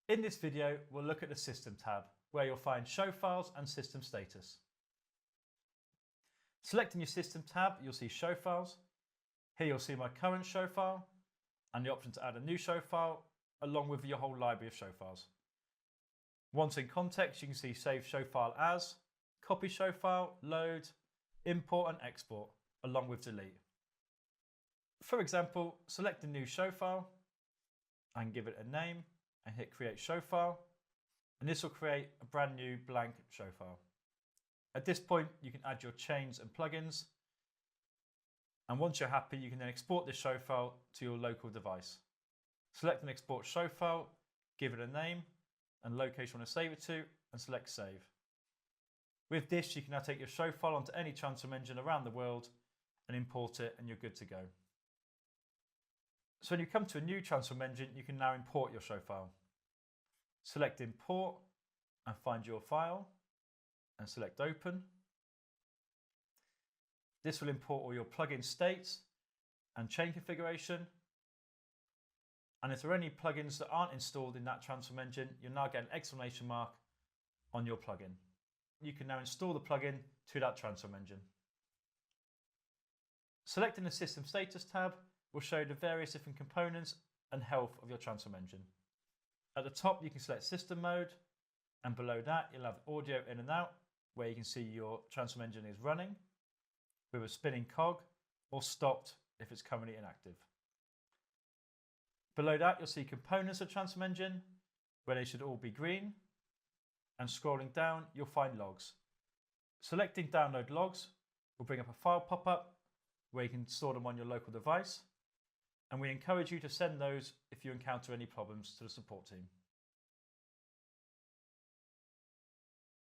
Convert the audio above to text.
In this video, we'll look at the System tab, where you'll find Show Files and System Status. Selecting your System tab, you'll see Show Files. Here you'll see my current show file and the option to add a new show file along with your whole library of show files. Once in context, you can see Save Show File As, Copy Show File, Load, Import and Export, along with Delete. For example, select a new show file and give it a name and hit Create Show File, and this will create a brand new blank show file. At this point, you can add your chains and plugins, and once you're happy, you can then export this show file to your local device. Select and export show file, give it a name and location you want to save it to, and select Save. With this, you can now take your show file onto any transform engine around the world and import it, and you're good to go. So when you come to a new transform engine, you can now import your show file. Select Import and find your file and select Open. This will import all your plugin states and chain configuration. And if there are any plugins that aren't installed in that transform engine, you'll now get an exclamation mark on your plugin. You can now install the plugin to that transform engine. Selecting the System Status tab will show you the various different components and health of your transform engine. At the top, you can select System Mode, and below that, you'll have Audio In and Out, where you can see your transform engine is running with a spinning cog, or stopped if it's currently inactive. Below that, you'll see components of transform engine, where they should all be green, and scrolling down, you'll find logs. Selecting Download Logs will bring up a file pop-up where you can store them on your local device, and we encourage you to send those if you encounter any problems to the support team.